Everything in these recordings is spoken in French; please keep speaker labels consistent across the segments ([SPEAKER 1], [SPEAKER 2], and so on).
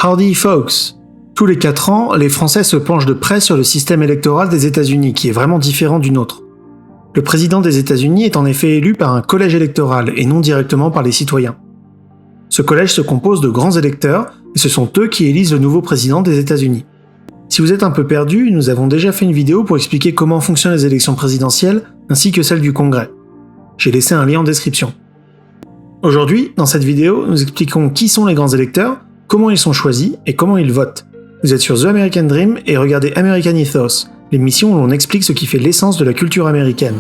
[SPEAKER 1] Howdy folks! Tous les 4 ans, les Français se penchent de près sur le système électoral des États-Unis, qui est vraiment différent du nôtre. Le président des États-Unis est en effet élu par un collège électoral et non directement par les citoyens. Ce collège se compose de grands électeurs, et ce sont eux qui élisent le nouveau président des États-Unis. Si vous êtes un peu perdu, nous avons déjà fait une vidéo pour expliquer comment fonctionnent les élections présidentielles, ainsi que celles du Congrès. J'ai laissé un lien en description. Aujourd'hui, dans cette vidéo, nous expliquons qui sont les grands électeurs, comment ils sont choisis et comment ils votent. Vous êtes sur The American Dream et regardez American Ethos, l'émission où l'on explique ce qui fait l'essence de la culture américaine.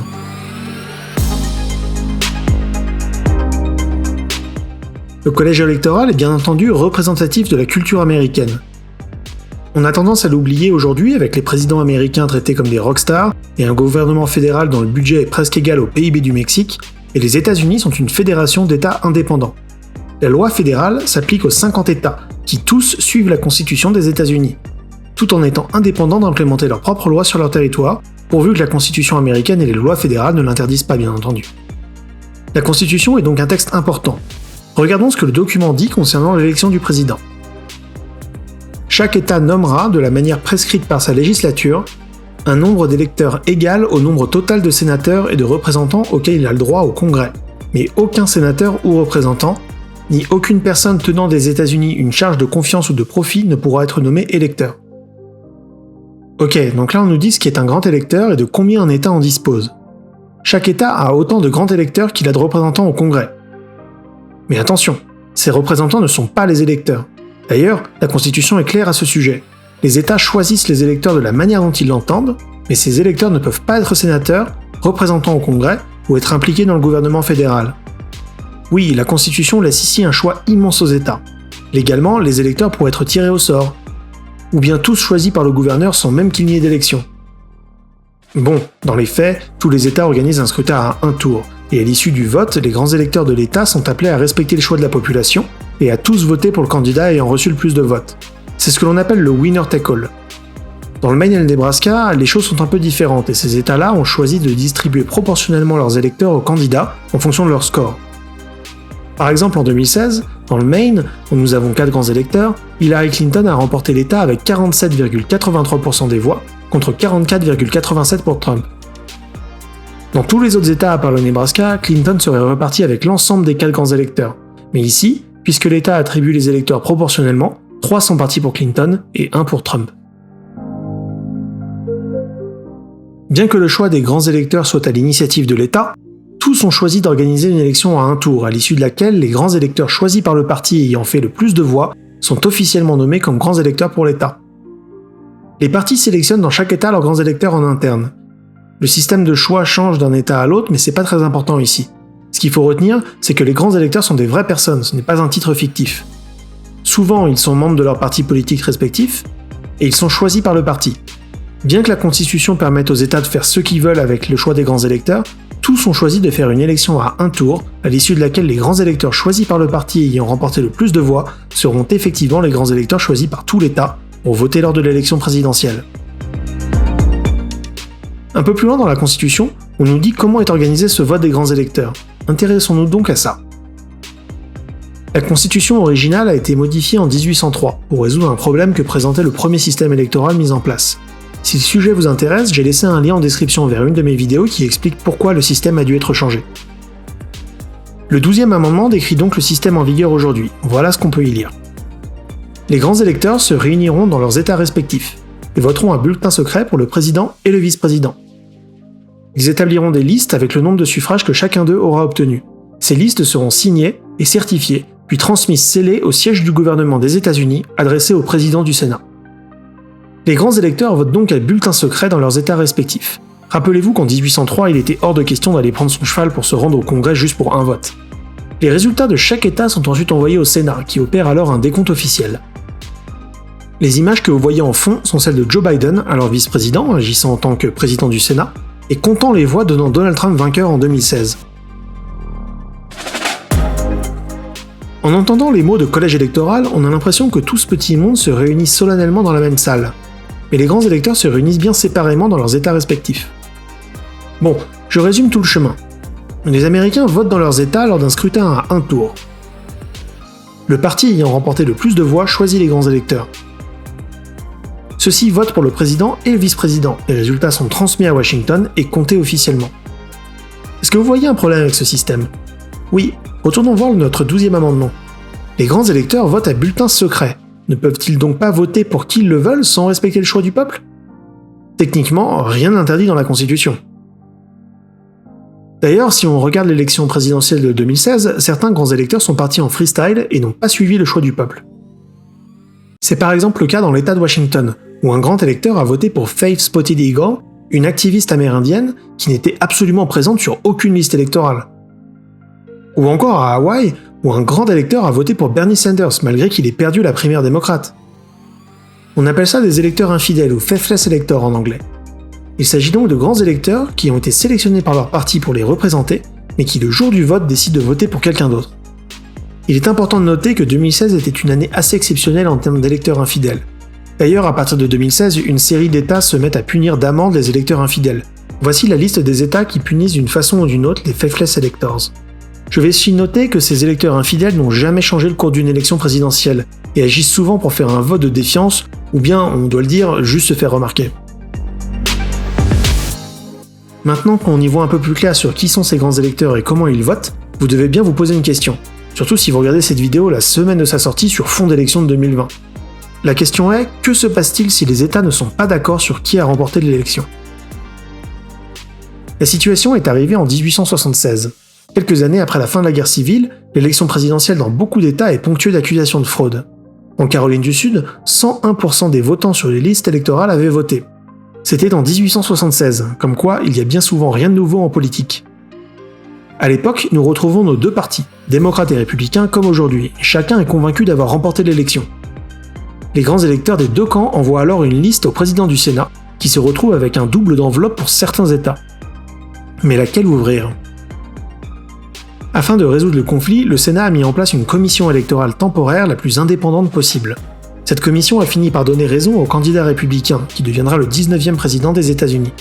[SPEAKER 1] Le collège électoral est bien entendu représentatif de la culture américaine. On a tendance à l'oublier aujourd'hui avec les présidents américains traités comme des rockstars et un gouvernement fédéral dont le budget est presque égal au PIB du Mexique, et les États-Unis sont une fédération d'États indépendants. La loi fédérale s'applique aux 50 États, qui tous suivent la Constitution des États-Unis, tout en étant indépendants d'implémenter leurs propres lois sur leur territoire, pourvu que la Constitution américaine et les lois fédérales ne l'interdisent pas bien entendu. La Constitution est donc un texte important. Regardons ce que le document dit concernant l'élection du président. Chaque État nommera, de la manière prescrite par sa législature, un nombre d'électeurs égal au nombre total de sénateurs et de représentants auxquels il a le droit au Congrès, mais aucun sénateur ou représentant, ni aucune personne tenant des États-Unis une charge de confiance ou de profit ne pourra être nommé électeur. Ok, donc là on nous dit ce qu'est un grand électeur et de combien un État en dispose. Chaque État a autant de grands électeurs qu'il a de représentants au Congrès. Mais attention, ces représentants ne sont pas les électeurs. D'ailleurs, la Constitution est claire à ce sujet. Les États choisissent les électeurs de la manière dont ils l'entendent, mais ces électeurs ne peuvent pas être sénateurs, représentants au Congrès ou être impliqués dans le gouvernement fédéral. Oui, la Constitution laisse ici un choix immense aux États. Légalement, les électeurs pourraient être tirés au sort, ou bien tous choisis par le gouverneur sans même qu'il n'y ait d'élection. Bon, dans les faits, tous les États organisent un scrutin à un tour, et à l'issue du vote, les grands électeurs de l'État sont appelés à respecter le choix de la population, et à tous voter pour le candidat ayant reçu le plus de votes. C'est ce que l'on appelle le winner take all. Dans le Maine et le Nebraska, les choses sont un peu différentes, et ces États-là ont choisi de distribuer proportionnellement leurs électeurs aux candidats en fonction de leur score. Par exemple, en 2016, dans le Maine, où nous avons 4 grands électeurs, Hillary Clinton a remporté l'État avec 47,83% des voix, contre 44,87% pour Trump. Dans tous les autres États à part le Nebraska, Clinton serait reparti avec l'ensemble des 4 grands électeurs. Mais ici, puisque l'État attribue les électeurs proportionnellement, 3 sont partis pour Clinton et 1 pour Trump. Bien que le choix des grands électeurs soit à l'initiative de l'État, tous ont choisi d'organiser une élection à un tour, à l'issue de laquelle les grands électeurs choisis par le parti ayant fait le plus de voix sont officiellement nommés comme grands électeurs pour l'État. Les partis sélectionnent dans chaque État leurs grands électeurs en interne. Le système de choix change d'un État à l'autre, mais c'est pas très important ici. Ce qu'il faut retenir, c'est que les grands électeurs sont des vraies personnes, ce n'est pas un titre fictif. Souvent, ils sont membres de leur parti politique respectif, et ils sont choisis par le parti. Bien que la Constitution permette aux États de faire ce qu'ils veulent avec le choix des grands électeurs, tous ont choisi de faire une élection à un tour, à l'issue de laquelle les grands électeurs choisis par le parti ayant remporté le plus de voix seront effectivement les grands électeurs choisis par tout l'État pour voter lors de l'élection présidentielle. Un peu plus loin dans la Constitution, on nous dit comment est organisé ce vote des grands électeurs. Intéressons-nous donc à ça. La Constitution originale a été modifiée en 1803 pour résoudre un problème que présentait le premier système électoral mis en place. Si le sujet vous intéresse, j'ai laissé un lien en description vers une de mes vidéos qui explique pourquoi le système a dû être changé. Le 12e amendement décrit donc le système en vigueur aujourd'hui. Voilà ce qu'on peut y lire. Les grands électeurs se réuniront dans leurs États respectifs et voteront à bulletin secret pour le président et le vice-président. Ils établiront des listes avec le nombre de suffrages que chacun d'eux aura obtenu. Ces listes seront signées et certifiées, puis transmises scellées au siège du gouvernement des États-Unis, adressé au président du Sénat. Les grands électeurs votent donc à bulletin secret dans leurs États respectifs. Rappelez-vous qu'en 1803, il était hors de question d'aller prendre son cheval pour se rendre au Congrès juste pour un vote. Les résultats de chaque État sont ensuite envoyés au Sénat, qui opère alors un décompte officiel. Les images que vous voyez en fond sont celles de Joe Biden, alors vice-président, agissant en tant que président du Sénat, et comptant les voix donnant Donald Trump vainqueur en 2016. En entendant les mots de collège électoral, on a l'impression que tout ce petit monde se réunit solennellement dans la même salle. Mais les grands électeurs se réunissent bien séparément dans leurs États respectifs. Bon, je résume tout le chemin. Les Américains votent dans leurs États lors d'un scrutin à un tour. Le parti ayant remporté le plus de voix choisit les grands électeurs. Ceux-ci votent pour le président et le vice-président. Les résultats sont transmis à Washington et comptés officiellement. Est-ce que vous voyez un problème avec ce système ? Oui, retournons voir notre 12e amendement. Les grands électeurs votent à bulletin secret. Ne peuvent-ils donc pas voter pour qui ils le veulent sans respecter le choix du peuple ? Techniquement, rien n'interdit dans la Constitution. D'ailleurs, si on regarde l'élection présidentielle de 2016, certains grands électeurs sont partis en freestyle et n'ont pas suivi le choix du peuple. C'est par exemple le cas dans l'État de Washington, où un grand électeur a voté pour Faith Spotted Eagle, une activiste amérindienne qui n'était absolument présente sur aucune liste électorale. Ou encore à Hawaï, où un grand électeur a voté pour Bernie Sanders malgré qu'il ait perdu la primaire démocrate. On appelle ça des électeurs infidèles ou faithless electors en anglais. Il s'agit donc de grands électeurs qui ont été sélectionnés par leur parti pour les représenter, mais qui le jour du vote décident de voter pour quelqu'un d'autre. Il est important de noter que 2016 était une année assez exceptionnelle en termes d'électeurs infidèles. D'ailleurs, à partir de 2016, une série d'États se met à punir d'amende les électeurs infidèles. Voici la liste des États qui punissent d'une façon ou d'une autre les faithless electors. Je vais aussi noter que ces électeurs infidèles n'ont jamais changé le cours d'une élection présidentielle et agissent souvent pour faire un vote de défiance ou bien, on doit le dire, juste se faire remarquer. Maintenant qu'on y voit un peu plus clair sur qui sont ces grands électeurs et comment ils votent, vous devez bien vous poser une question. Surtout si vous regardez cette vidéo la semaine de sa sortie sur fond d'élection de 2020. La question est, que se passe-t-il si les États ne sont pas d'accord sur qui a remporté l'élection ? La situation est arrivée en 1876. Quelques années après la fin de la guerre civile, l'élection présidentielle dans beaucoup d'États est ponctuée d'accusations de fraude. En Caroline du Sud, 101% des votants sur les listes électorales avaient voté. C'était en 1876, comme quoi il y a bien souvent rien de nouveau en politique. À l'époque, nous retrouvons nos deux partis, démocrates et républicains comme aujourd'hui, et chacun est convaincu d'avoir remporté l'élection. Les grands électeurs des deux camps envoient alors une liste au président du Sénat, qui se retrouve avec un double d'enveloppe pour certains États. Mais laquelle ouvrir ? Afin de résoudre le conflit, le Sénat a mis en place une commission électorale temporaire la plus indépendante possible. Cette commission a fini par donner raison au candidat républicain, qui deviendra le 19e président des États-Unis.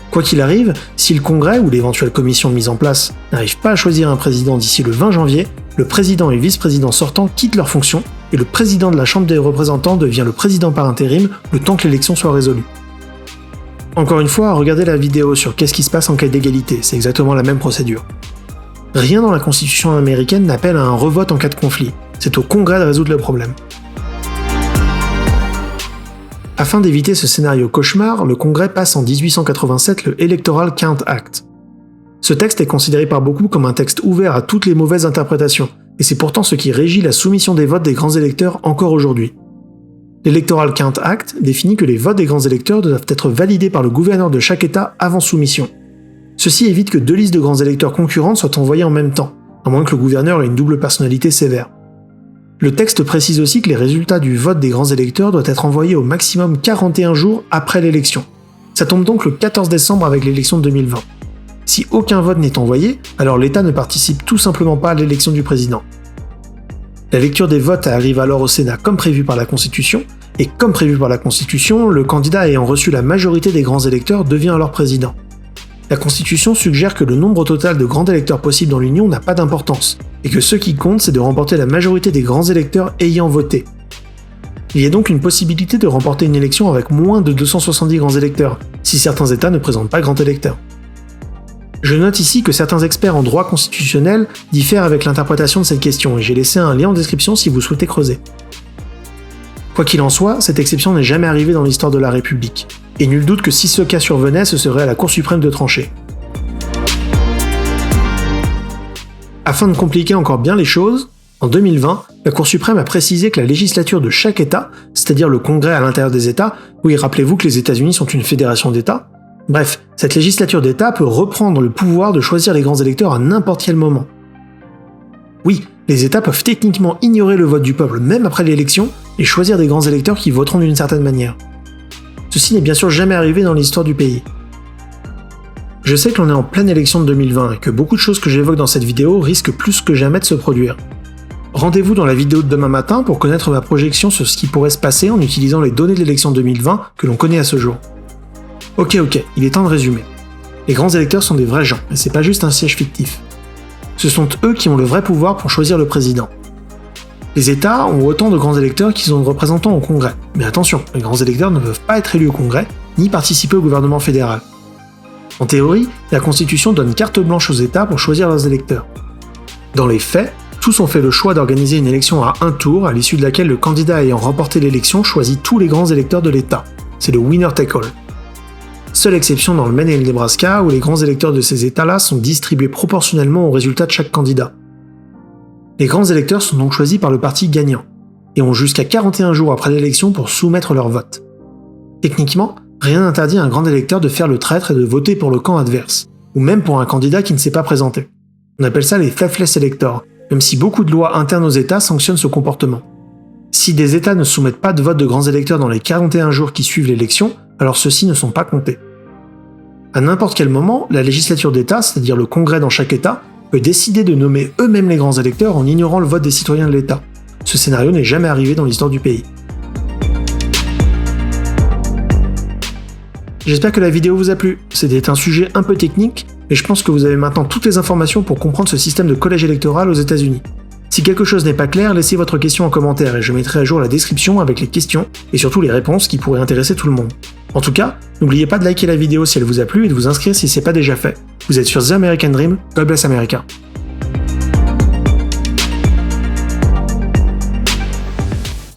[SPEAKER 1] Quoi qu'il arrive, si le Congrès ou l'éventuelle commission mise en place n'arrive pas à choisir un président d'ici le 20 janvier, le président et vice-président sortants quittent leurs fonctions et le président de la Chambre des représentants devient le président par intérim le temps que l'élection soit résolue. Encore une fois, regardez la vidéo sur qu'est-ce qui se passe en cas d'égalité, c'est exactement la même procédure. Rien dans la Constitution américaine n'appelle à un revote en cas de conflit, c'est au Congrès de résoudre le problème. Afin d'éviter ce scénario cauchemar, le Congrès passe en 1887 le Electoral Count Act. Ce texte est considéré par beaucoup comme un texte ouvert à toutes les mauvaises interprétations, et c'est pourtant ce qui régit la soumission des votes des grands électeurs encore aujourd'hui. L'Electoral Count Act définit que les votes des grands électeurs doivent être validés par le gouverneur de chaque État avant soumission. Ceci évite que deux listes de grands électeurs concurrentes soient envoyées en même temps, à moins que le gouverneur ait une double personnalité sévère. Le texte précise aussi que les résultats du vote des grands électeurs doivent être envoyés au maximum 41 jours après l'élection. Ça tombe donc le 14 décembre avec l'élection de 2020. Si aucun vote n'est envoyé, alors l'État ne participe tout simplement pas à l'élection du président. La lecture des votes arrive alors au Sénat comme prévu par la Constitution, et comme prévu par la Constitution, le candidat ayant reçu la majorité des grands électeurs devient alors président. La Constitution suggère que le nombre total de grands électeurs possibles dans l'Union n'a pas d'importance, et que ce qui compte c'est de remporter la majorité des grands électeurs ayant voté. Il y a donc une possibilité de remporter une élection avec moins de 270 grands électeurs, si certains États ne présentent pas grand électeur. Je note ici que certains experts en droit constitutionnel diffèrent avec l'interprétation de cette question, et j'ai laissé un lien en description si vous souhaitez creuser. Quoi qu'il en soit, cette exception n'est jamais arrivée dans l'histoire de la République. Et nul doute que si ce cas survenait, ce serait à la Cour suprême de trancher. Afin de compliquer encore bien les choses, en 2020, la Cour suprême a précisé que la législature de chaque État, c'est-à-dire le Congrès à l'intérieur des États, oui, rappelez-vous que les États-Unis sont une fédération d'États, bref, cette législature d'État peut reprendre le pouvoir de choisir les grands électeurs à n'importe quel moment. Oui, les États peuvent techniquement ignorer le vote du peuple même après l'élection et choisir des grands électeurs qui voteront d'une certaine manière. Ceci n'est bien sûr jamais arrivé dans l'histoire du pays. Je sais que l'on est en pleine élection de 2020 et que beaucoup de choses que j'évoque dans cette vidéo risquent plus que jamais de se produire. Rendez-vous dans la vidéo de demain matin pour connaître ma projection sur ce qui pourrait se passer en utilisant les données de l'élection 2020 que l'on connaît à ce jour. Ok, il est temps de résumer. Les grands électeurs sont des vrais gens, et c'est pas juste un siège fictif. Ce sont eux qui ont le vrai pouvoir pour choisir le président. Les États ont autant de grands électeurs qu'ils ont de représentants au Congrès. Mais attention, les grands électeurs ne peuvent pas être élus au Congrès, ni participer au gouvernement fédéral. En théorie, la Constitution donne carte blanche aux États pour choisir leurs électeurs. Dans les faits, tous ont fait le choix d'organiser une élection à un tour, à l'issue de laquelle le candidat ayant remporté l'élection choisit tous les grands électeurs de l'État. C'est le winner take all. Seule exception dans le Maine et le Nebraska, où les grands électeurs de ces États-là sont distribués proportionnellement aux résultats de chaque candidat. Les grands électeurs sont donc choisis par le parti gagnant, et ont jusqu'à 41 jours après l'élection pour soumettre leur vote. Techniquement, rien n'interdit à un grand électeur de faire le traître et de voter pour le camp adverse, ou même pour un candidat qui ne s'est pas présenté. On appelle ça les faithless electors, même si beaucoup de lois internes aux États sanctionnent ce comportement. Si des États ne soumettent pas de vote de grands électeurs dans les 41 jours qui suivent l'élection, alors ceux-ci ne sont pas comptés. À n'importe quel moment, la législature d'État, c'est-à-dire le Congrès dans chaque État, peut décider de nommer eux-mêmes les grands électeurs en ignorant le vote des citoyens de l'État. Ce scénario n'est jamais arrivé dans l'histoire du pays. J'espère que la vidéo vous a plu. C'était un sujet un peu technique, mais je pense que vous avez maintenant toutes les informations pour comprendre ce système de collège électoral aux États-Unis. Si quelque chose n'est pas clair, laissez votre question en commentaire et je mettrai à jour la description avec les questions et surtout les réponses qui pourraient intéresser tout le monde. En tout cas, n'oubliez pas de liker la vidéo si elle vous a plu et de vous inscrire si c'est pas déjà fait. Vous êtes sur The American Dream, God bless America.